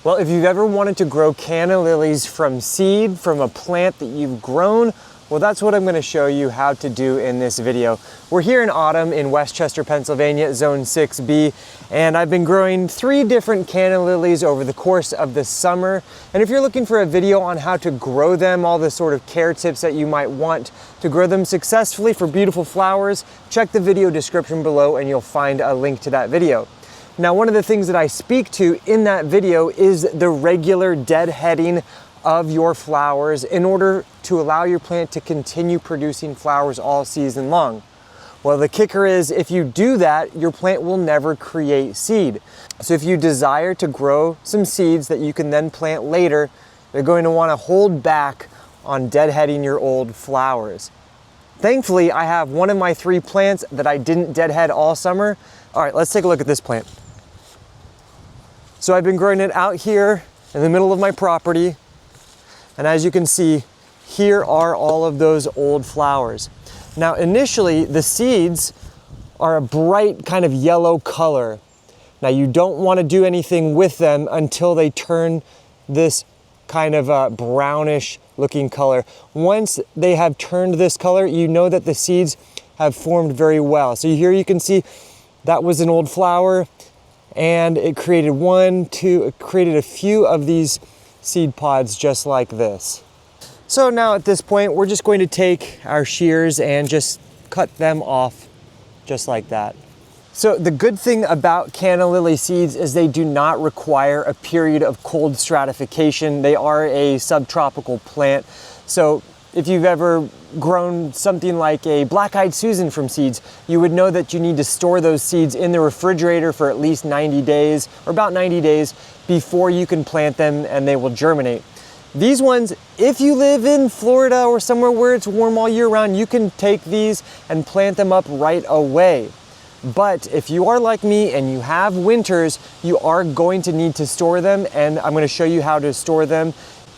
Well, if you've ever wanted to grow canna lilies from seed, from a plant that you've grown, well, that's what I'm going to show you how to do in this video. We're here in autumn in Westchester, Pennsylvania, zone 6B, and I've been growing 3 different canna lilies over the course of the summer. And if you're looking for a video on how to grow them, all the sort of care tips that you might want to grow them successfully for beautiful flowers, check the video description below and you'll find a link to that video. Now, one of the things that I speak to in that video is the regular deadheading of your flowers in order to allow your plant to continue producing flowers all season long. Well, the kicker is if you do that, your plant will never create seed. So if you desire to grow some seeds that you can then plant later, you're going to want to hold back on deadheading your old flowers. Thankfully, I have one of my 3 plants that I didn't deadhead all summer. All right, let's take a look at this plant. So I've been growing it out here in the middle of my property. And as you can see, here are all of those old flowers. Now, initially, the seeds are a bright kind of yellow color. Now, you don't want to do anything with them until they turn this kind of brownish looking color. Once they have turned this color, you know that the seeds have formed very well. So here you can see that was an old flower, and it created it created a few of these seed pods just like this. So now at this point, we're just going to take our shears and just cut them off just like that. So the good thing about canna lily seeds is they do not require a period of cold stratification. They are a subtropical plant. So if you've ever grown something like a black-eyed Susan from seeds, you would know that you need to store those seeds in the refrigerator for at least 90 days, or about 90 days, before you can plant them and they will germinate. These ones, if you live in Florida or somewhere where it's warm all year round, you can take these and plant them up right away. But if you are like me and you have winters, you are going to need to store them, and I'm going to show you how to store them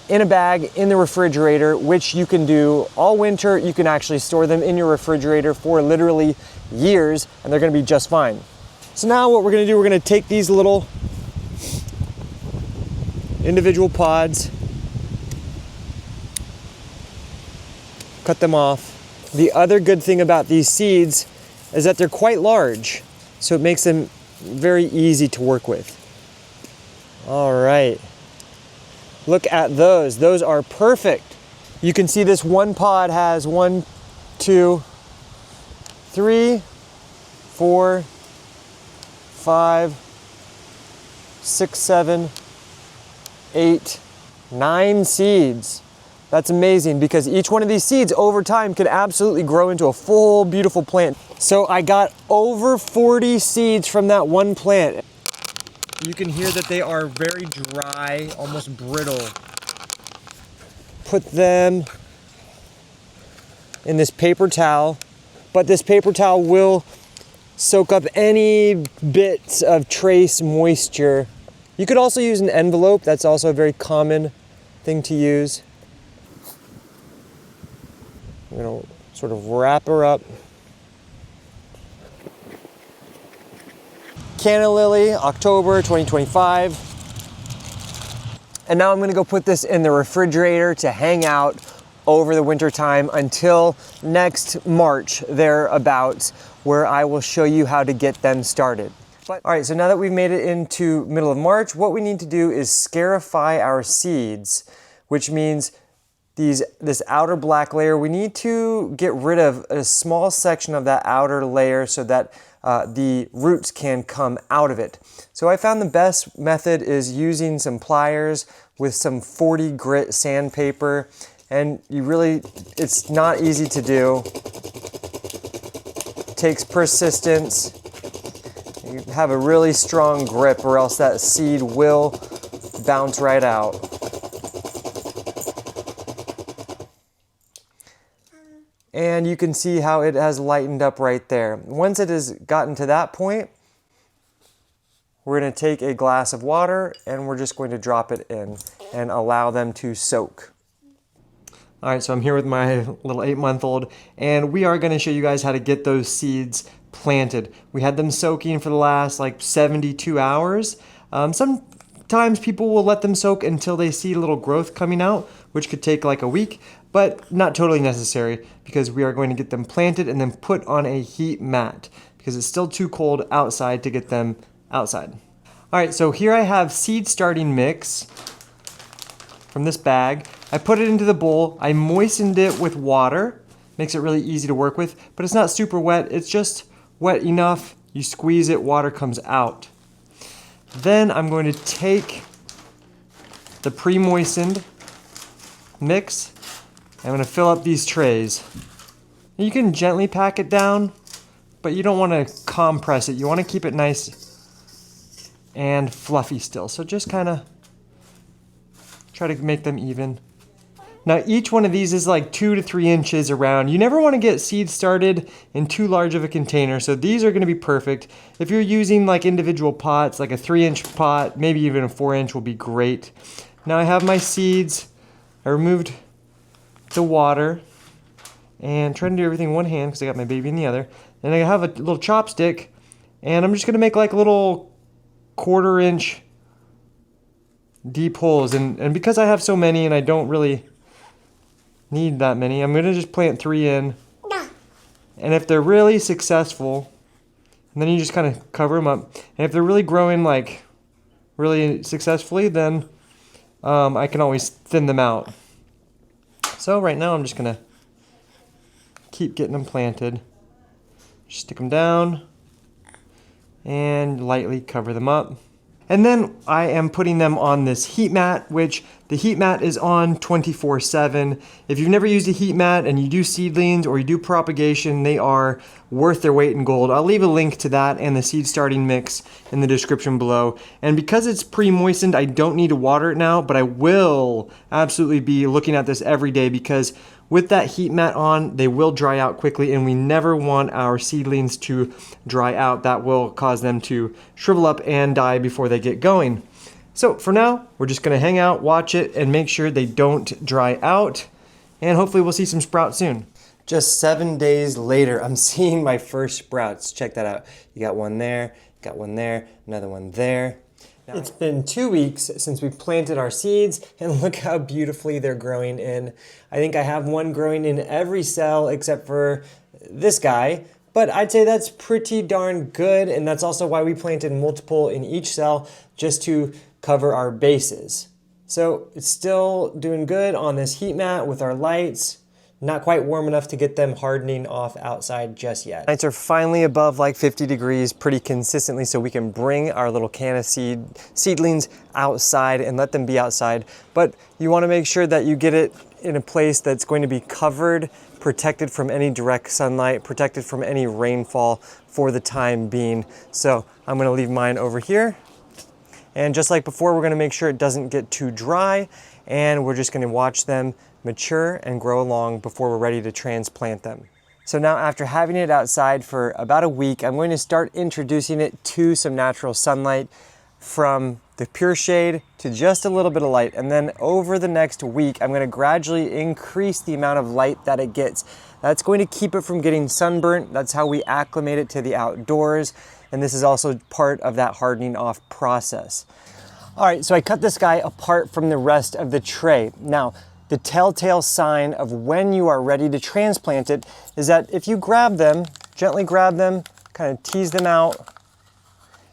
in a bag in the refrigerator, which you can do all winter. You can actually store them in your refrigerator for literally years, and they're going to be just fine. So now what we're going to do, we're going to take these little individual pods, cut them off. The other good thing about these seeds is that they're quite large, so it makes them very easy to work with. All right. Look at those. Those are perfect. You can see this one pod has 1, 2, 3, 4, 5, 6, 7, 8, 9 seeds. That's amazing because each one of these seeds over time could absolutely grow into a full, beautiful plant. So I got over 40 seeds from that one plant. You can hear that they are very dry, almost brittle. Put them in this paper towel, but this paper towel will soak up any bits of trace moisture. You could also use an envelope. That's also a very common thing to use. I'm gonna sort of wrap her up. Canna lily, October 2025. And now I'm gonna go put this in the refrigerator to hang out over the winter time until next March, thereabouts, where I will show you how to get them started. All right, so now that we've made it into middle of March, what we need to do is scarify our seeds, which means this outer black layer. We need to get rid of a small section of that outer layer so that the roots can come out of it. So I found the best method is using some pliers with some 40 grit sandpaper, and it's not easy to do. It takes persistence. You have a really strong grip or else that seed will bounce right out. And you can see how it has lightened up right there. Once it has gotten to that point, we're going to take a glass of water and we're just going to drop it in and allow them to soak. All right, so I'm here with my little 8-month-old, and we are going to show you guys how to get those seeds planted. We had them soaking for the last like 72 hours. Sometimes Sometimes people will let them soak until they see a little growth coming out, which could take like a week, but not totally necessary because we are going to get them planted and then put on a heat mat because it's still too cold outside to get them outside. All right, so here I have seed starting mix from this bag. I put it into the bowl. I moistened it with water. Makes it really easy to work with, but it's not super wet. It's just wet enough. You squeeze it, water comes out. Then I'm going to take the pre-moistened mix. I'm going to fill up these trays. You can gently pack it down, but you don't want to compress it. You want to keep it nice and fluffy still. So just kind of try to make them even. Now each one of these is like 2 to 3 inches around. You never want to get seeds started in too large of a container, so these are going to be perfect. If you're using like individual pots, like a 3-inch pot, maybe even a 4-inch will be great. Now I have my seeds. I removed the water and trying to do everything in one hand because I got my baby in the other. And I have a little chopstick and I'm just going to make like little 1/4 inch deep holes. And because I have so many and I don't really need that many, I'm going to just plant 3 in. And if they're really successful, and then you just kind of cover them up. And if they're really growing like really successfully, then I can always thin them out. So right now I'm just going to keep getting them planted. Just stick them down and lightly cover them up. And then I am putting them on this heat mat, which the heat mat is on 24/7. If you've never used a heat mat and you do seedlings or you do propagation, they are worth their weight in gold. I'll leave a link to that and the seed starting mix in the description below. And because it's pre-moistened, I don't need to water it now, but I will absolutely be looking at this every day because with that heat mat on, they will dry out quickly, and we never want our seedlings to dry out. That will cause them to shrivel up and die before they get going. So for now, we're just gonna hang out, watch it, and make sure they don't dry out, and hopefully we'll see some sprouts soon. Just 7 days later, I'm seeing my first sprouts. Check that out. You got one there, got one there, another one there. It's been 2 weeks since we planted our seeds, and look how beautifully they're growing in. I think I have one growing in every cell except for this guy, but I'd say that's pretty darn good, and that's also why we planted multiple in each cell, just to cover our bases. So it's still doing good on this heat mat with our lights. Not quite warm enough to get them hardening off outside just yet. Nights are finally above like 50 degrees pretty consistently, so we can bring our little Canna seedlings outside and let them be outside. But you want to make sure that you get it in a place that's going to be covered, protected from any direct sunlight, protected from any rainfall for the time being. So I'm going to leave mine over here. And just like before, we're going to make sure it doesn't get too dry, and we're just going to watch them mature and grow along before we're ready to transplant them. So now, after having it outside for about a week, I'm going to start introducing it to some natural sunlight, from the pure shade to just a little bit of light. And then over the next week, I'm going to gradually increase the amount of light that it gets. That's going to keep it from getting sunburnt. That's how we acclimate it to the outdoors. And this is also part of that hardening off process. All right, so I cut this guy apart from the rest of the tray. Now, the telltale sign of when you are ready to transplant it is that if you grab them, gently grab them, kind of tease them out,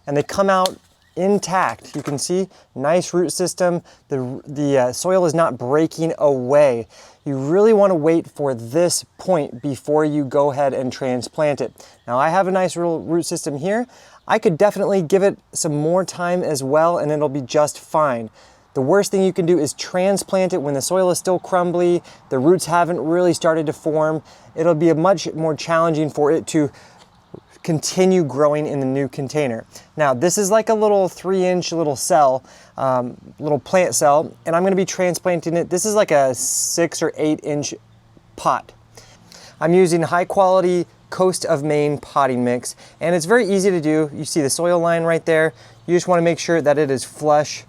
and they come out intact. You can see, nice root system. The soil is not breaking away. You really want to wait for this point before you go ahead and transplant it. Now I have a nice little root system here. I could definitely give it some more time as well, and it'll be just fine. The worst thing you can do is transplant it when the soil is still crumbly, the roots haven't really started to form. It'll be much more challenging for it to continue growing in the new container. Now this is like a little 3-inch little cell, little plant cell, and I'm going to be transplanting it. This is like a 6 or 8-inch pot. I'm using high quality Coast of Maine potting mix, and it's very easy to do. You see the soil line right there. You just want to make sure that it is flush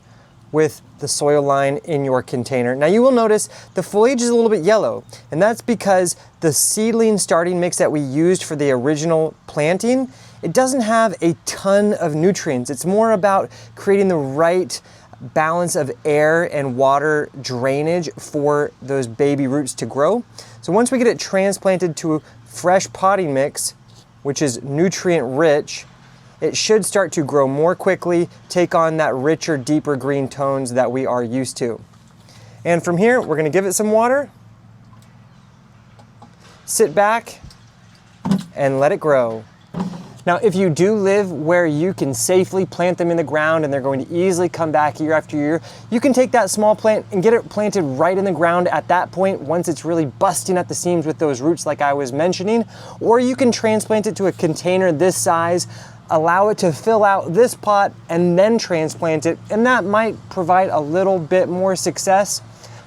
with the soil line in your container. Now you will notice the foliage is a little bit yellow, and that's because the seedling starting mix that we used for the original planting, it doesn't have a ton of nutrients. It's more about creating the right balance of air and water drainage for those baby roots to grow. So once we get it transplanted to a fresh potting mix, which is nutrient rich, it should start to grow more quickly, take on that richer, deeper green tones that we are used to. And from here, we're gonna give it some water, sit back, and let it grow. Now, if you do live where you can safely plant them in the ground and they're going to easily come back year after year, you can take that small plant and get it planted right in the ground at that point once it's really busting at the seams with those roots like I was mentioning. Or you can transplant it to a container this size, allow it to fill out this pot, and then transplant it. And that might provide a little bit more success,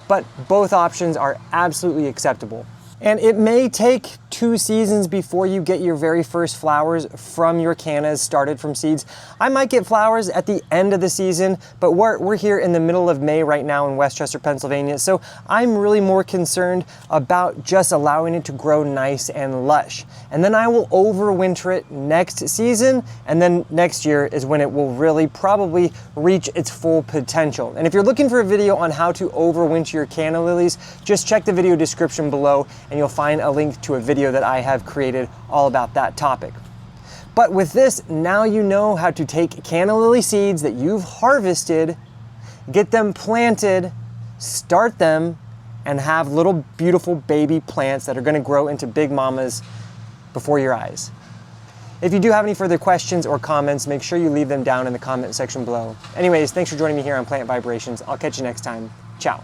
but both options are absolutely acceptable. And it may take 2 seasons before you get your very first flowers from your cannas started from seeds. I might get flowers at the end of the season, but we're here in the middle of May right now in Westchester, Pennsylvania. So I'm really more concerned about just allowing it to grow nice and lush. And then I will overwinter it next season. And then next year is when it will really probably reach its full potential. And if you're looking for a video on how to overwinter your canna lilies, just check the video description below and you'll find a link to a video that I have created all about that topic. But with this, now you know how to take canna lily seeds that you've harvested, get them planted, start them, and have little beautiful baby plants that are gonna grow into big mamas before your eyes. If you do have any further questions or comments, make sure you leave them down in the comment section below. Anyways, thanks for joining me here on Plant Vibrations. I'll catch you next time. Ciao.